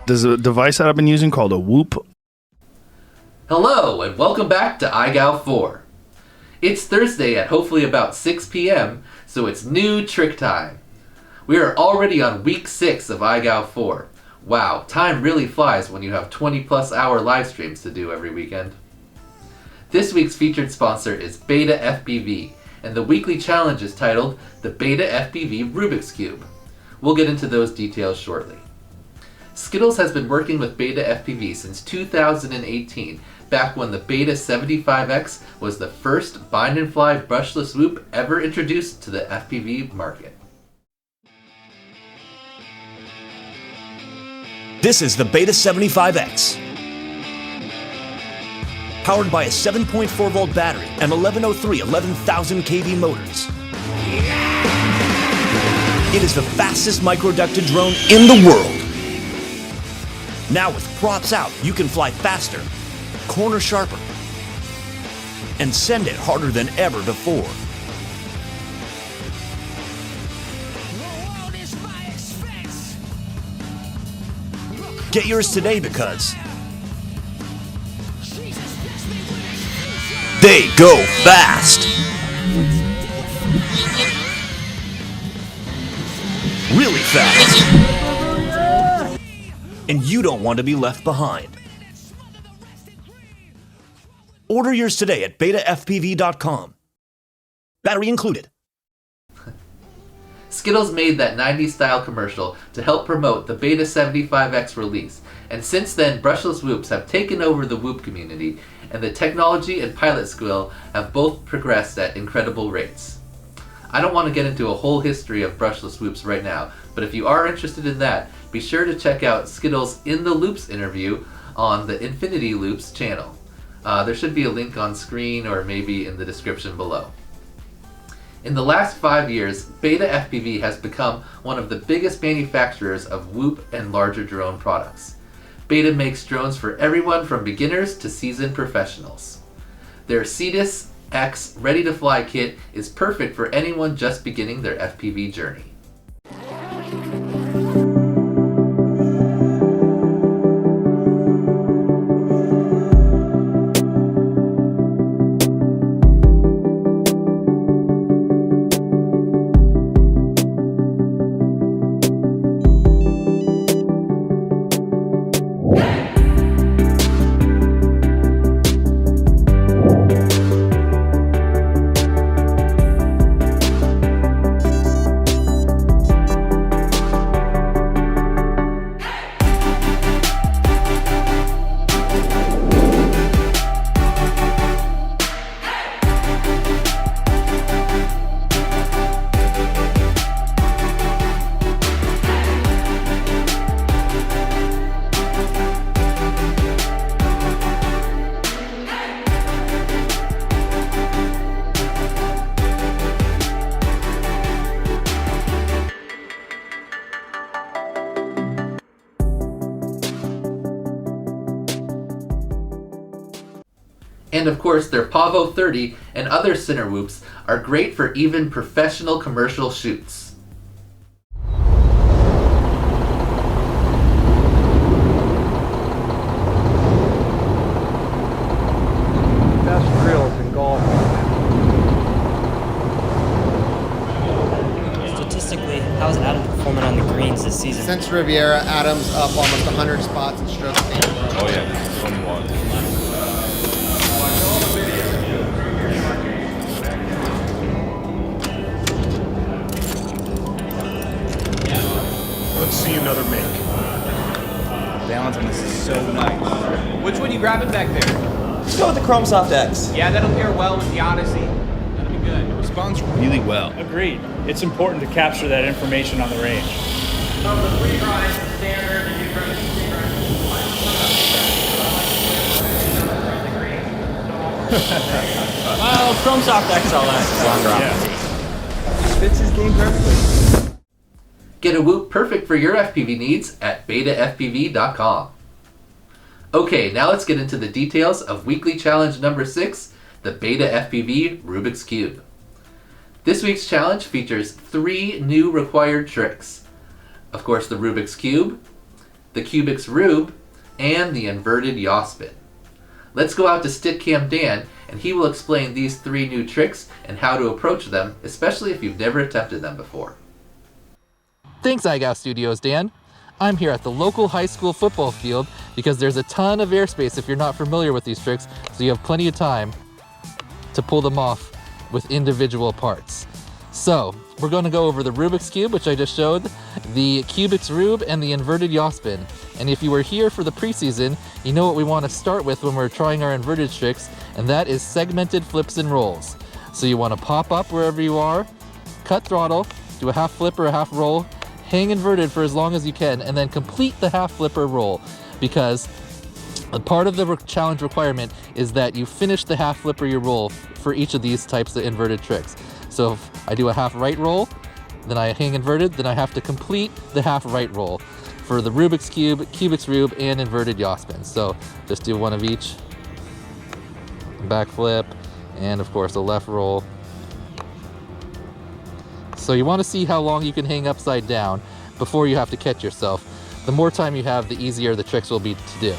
There's a device that I've been using called a Whoop. Hello, and welcome back to IGOW4. It's Thursday at hopefully about 6 p.m., so it's new trick time. We are already on week 6 of IGOW4. Wow, time really flies when you have 20-plus hour live streams to do every weekend. This week's featured sponsor is BetaFPV, and the weekly challenge is titled the BetaFPV Rubik's Cube. We'll get into those details shortly. Skittles has been working with BetaFPV since 2018, back when the Beta75X was the first bind-and-fly brushless whoop ever introduced to the FPV market. This is the Beta75X. Powered by a 7.4 volt battery and 1103 11,000 kV motors. It is the fastest microducted drone in the world. Now with props out, you can fly faster, corner sharper, and send it harder than ever before. Get yours today because they go fast. Really fast. And you don't want to be left behind. Order yours today at BetaFPV.com. Battery included. Skittles made that 90s style commercial to help promote the Beta75X release, and since then brushless whoops have taken over the whoop community, and the technology and pilot skill have both progressed at incredible rates. I don't want to get into a whole history of brushless whoops right now, but if you are interested in that, be sure to check out Skittles' In the Loops interview on the Infinity Loops channel. There should be a link on screen or maybe in the description below. In the last 5 years, BetaFPV has become one of the biggest manufacturers of whoop and larger drone products. Beta makes drones for everyone from beginners to seasoned professionals. Their Cetus X ready-to-fly kit is perfect for anyone just beginning their FPV journey. And of course, their Pavo 30 and other center whoops are great for even professional commercial shoots. Best drills in golf. Statistically, how's Adam performing on the greens this season? Since Riviera, Adam's up almost 100 spots in stroke gain. Oh yeah, 21. Let's see another make. Balance on this is so nice. Which one you grabbing back there? Let's go with the Chrome Soft X. Yeah, that'll pair well with the Odyssey. That'll be good. It responds really well. Agreed. It's important to capture that information on the range. So the free ride standard, the different Well, Chrome Soft X, all that. Yeah. Fits his game perfectly. Get a whoop perfect for your FPV needs at BetaFPV.com. Okay, now let's get into the details of weekly challenge number 6, the BetaFPV Rubik's Cube. This week's challenge features 3 new required tricks. Of course, the Rubik's Cube, the Cubik's Rube, and the Inverted Yaw Spin. Let's go out to Stickcam Dan, and he will explain these 3 new tricks and how to approach them, especially if you've never attempted them before. Thanks, IGOW Studios, Dan. I'm here at the local high school football field because there's a ton of airspace if you're not familiar with these tricks, so you have plenty of time to pull them off with individual parts. So, we're going to go over the Rubik's Cube, which I just showed, the Cubik's Rube, and the Inverted Yaw Spin. And if you were here for the preseason, you know what we want to start with when we're trying our inverted tricks, and that is segmented flips and rolls. So you want to pop up wherever you are, cut throttle, do a half flip or a half roll, hang inverted for as long as you can, and then complete the half flip or roll, because a part of the challenge requirement is that you finish the half flip or your roll for each of these types of inverted tricks. So if I do a half right roll, then I hang inverted, then I have to complete the half right roll for the Rubik's Cube, Cubik's Rube, and Inverted Yaw Spin. So just do one of each. Back flip, and of course a left roll. So you want to see how long you can hang upside down before you have to catch yourself. The more time you have, the easier the tricks will be to do.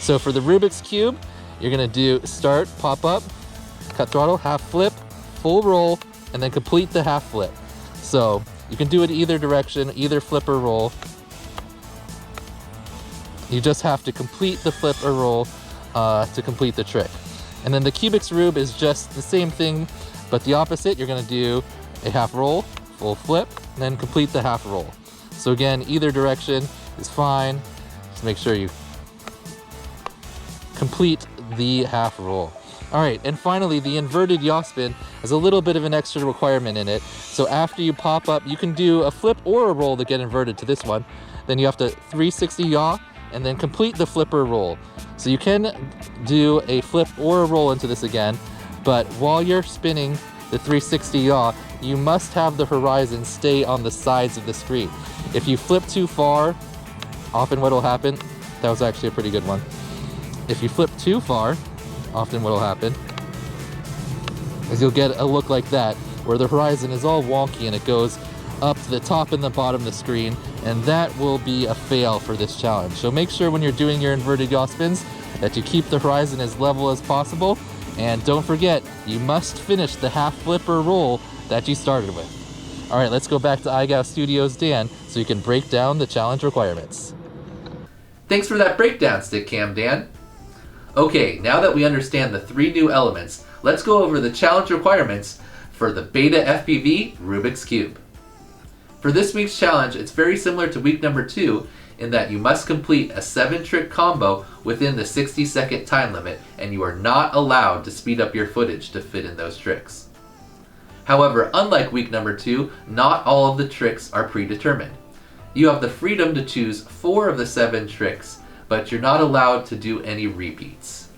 So for the Rubik's Cube, you're going to do start, pop up, cut throttle, half flip, full roll, and then complete the half flip. So you can do it either direction, either flip or roll. You just have to complete the flip or roll to complete the trick. And then the Cubik's Rube is just the same thing, but the opposite. You're going to do a half roll, full flip, and then complete the half roll. So again, either direction is fine. Just make sure you complete the half roll. All right, and finally, the Inverted Yaw Spin has a little bit of an extra requirement in it. So after you pop up, you can do a flip or a roll to get inverted to this one. Then you have to 360 yaw and then complete the flip or roll. So you can do a flip or a roll into this again, but while you're spinning the 360 yaw, you must have the horizon stay on the sides of the screen. If you flip too far, often what will happen, that was actually a pretty good one. If you flip too far, often what will happen is you'll get a look like that, where the horizon is all wonky and it goes up to the top and the bottom of the screen, and that will be a fail for this challenge. So make sure when you're doing your inverted yaw spins that you keep the horizon as level as possible, and don't forget, you must finish the half flip or roll that you started with. All right, let's go back to IGOW Studios Dan so you can break down the challenge requirements. Thanks for that breakdown, Stickcam Dan. Okay, now that we understand the 3 new elements, let's go over the challenge requirements for the BetaFPV Rubik's Cube. For this week's challenge, it's very similar to week number 2 in that you must complete a 7-trick combo within the 60-second time limit, and you are not allowed to speed up your footage to fit in those tricks. However, unlike week number 2, not all of the tricks are predetermined. You have the freedom to choose 4 of the 7 tricks, but you're not allowed to do any repeats.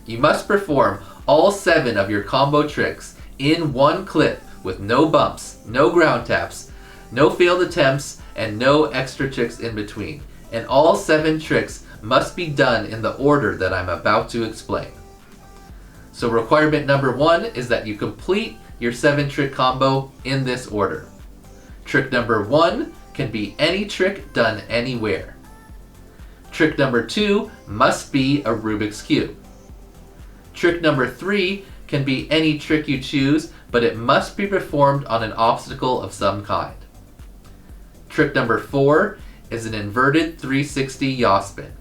You must perform all 7 of your combo tricks in one clip with no bumps, no ground taps, no failed attempts, and no extra tricks in between. And all 7 tricks must be done in the order that I'm about to explain. So requirement number 1 is that you complete your 7-trick combo in this order. Trick number 1 can be any trick done anywhere. Trick number 2 must be a Rubik's Cube. Trick number 3 can be any trick you choose, but it must be performed on an obstacle of some kind. Trick number 4 is an inverted 360 yaw spin.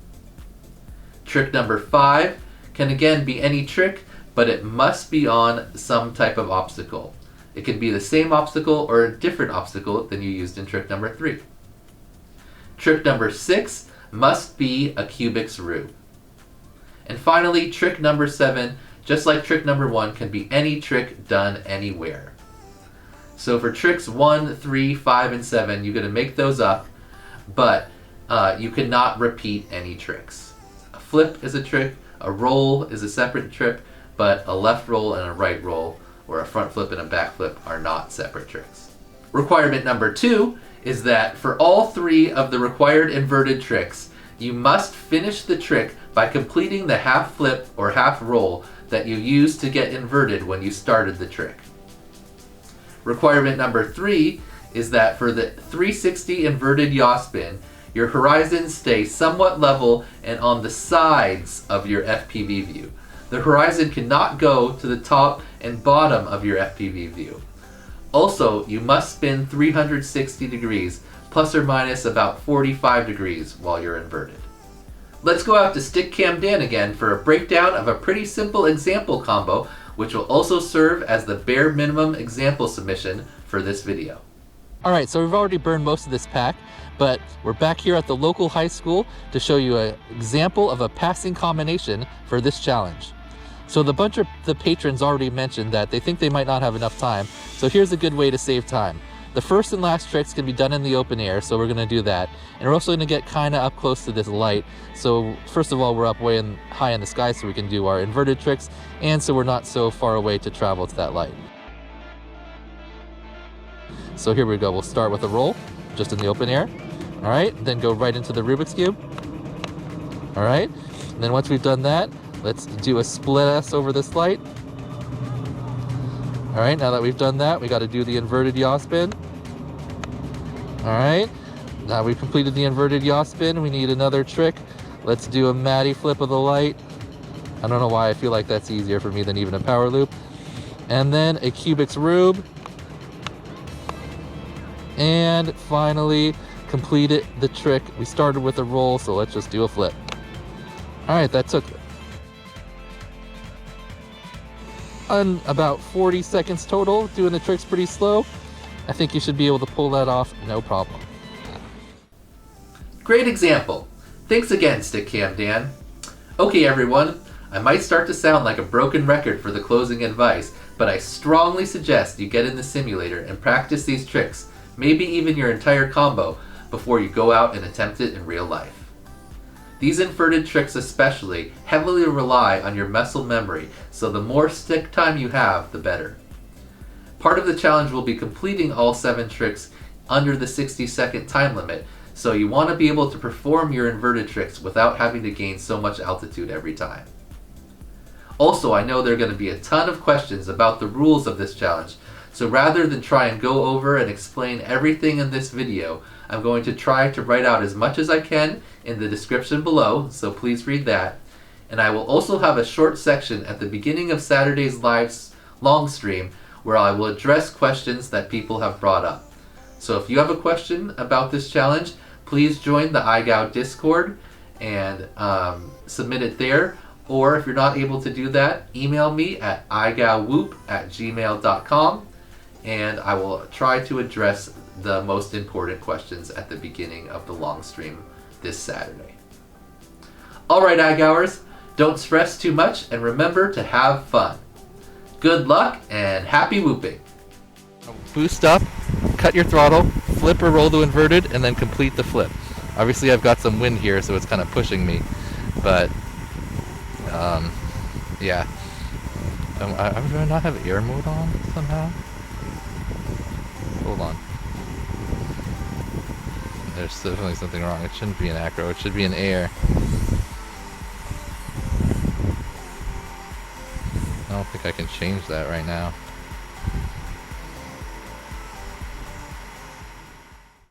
Trick number 5 can again be any trick, but it must be on some type of obstacle. It can be the same obstacle or a different obstacle than you used in trick number 3. Trick number 6 must be a Cubik's Rube. And finally, trick number 7, just like trick number 1, can be any trick done anywhere. So for tricks 1, 3, 5, and 7, you're going to make those up, but you cannot repeat any tricks. A flip is a trick, a roll is a separate trick, but a left roll and a right roll, or a front flip and a back flip, are not separate tricks. Requirement number 2 is that for all 3 of the required inverted tricks, you must finish the trick by completing the half flip or half roll that you used to get inverted when you started the trick. Requirement number 3 is that for the 360 inverted yaw spin, your horizons stay somewhat level and on the sides of your FPV view. The horizon cannot go to the top and bottom of your FPV view. Also, you must spin 360 degrees, plus or minus about 45 degrees while you're inverted. Let's go out to Stick Cam Dan again for a breakdown of a pretty simple example combo, which will also serve as the bare minimum example submission for this video. Alright, so we've already burned most of this pack, but we're back here at the local high school to show you an example of a passing combination for this challenge. So the bunch of the patrons already mentioned that they think they might not have enough time, so here's a good way to save time. The first and last tricks can be done in the open air, so we're going to do that. And we're also going to get kind of up close to this light. So first of all, we're up way high in the sky so we can do our inverted tricks, and so we're not so far away to travel to that light. So here we go. We'll start with a roll, just in the open air. All right, then go right into the Rubik's Cube. All right, and then once we've done that, let's do a split S over this light. All right, now that we've done that, we got to do the inverted yaw spin. All right, now we've completed the inverted yaw spin. We need another trick. Let's do a Matty flip of the light. I don't know why I feel like that's easier for me than even a power loop. And then a Cubik's Rube. And finally, completed the trick. We started with a roll, so let's just do a flip. All right, that took about 40 seconds total, doing the tricks pretty slow. I think you should be able to pull that off, no problem. Great example. Thanks again, Stick Cam Dan. Okay everyone, I might start to sound like a broken record for the closing advice, but I strongly suggest you get in the simulator and practice these tricks, maybe even your entire combo, before you go out and attempt it in real life. These inverted tricks especially heavily rely on your muscle memory, so the more stick time you have, the better. Part of the challenge will be completing all 7 tricks under the 60-second time limit, so you want to be able to perform your inverted tricks without having to gain so much altitude every time. Also, I know there are going to be a ton of questions about the rules of this challenge, so rather than try and go over and explain everything in this video, I'm going to try to write out as much as I can in the description below, so please read that. And I will also have a short section at the beginning of Saturday's long stream where I will address questions that people have brought up. So if you have a question about this challenge, please join the IGOW Discord and submit it there. Or if you're not able to do that, email me at igowwhoop@gmail.com and I will try to address the most important questions at the beginning of the long stream this Saturday. Alright IGOWers, don't stress too much and remember to have fun. Good luck and happy whooping. Boost up, cut your throttle, flip or roll to inverted, and then complete the flip. Obviously I've got some wind here, so it's kind of pushing me, but yeah. Do I not have air mode on somehow? Hold on. There's definitely something wrong. It shouldn't be an acro, it should be an air. I don't think I can change that right now.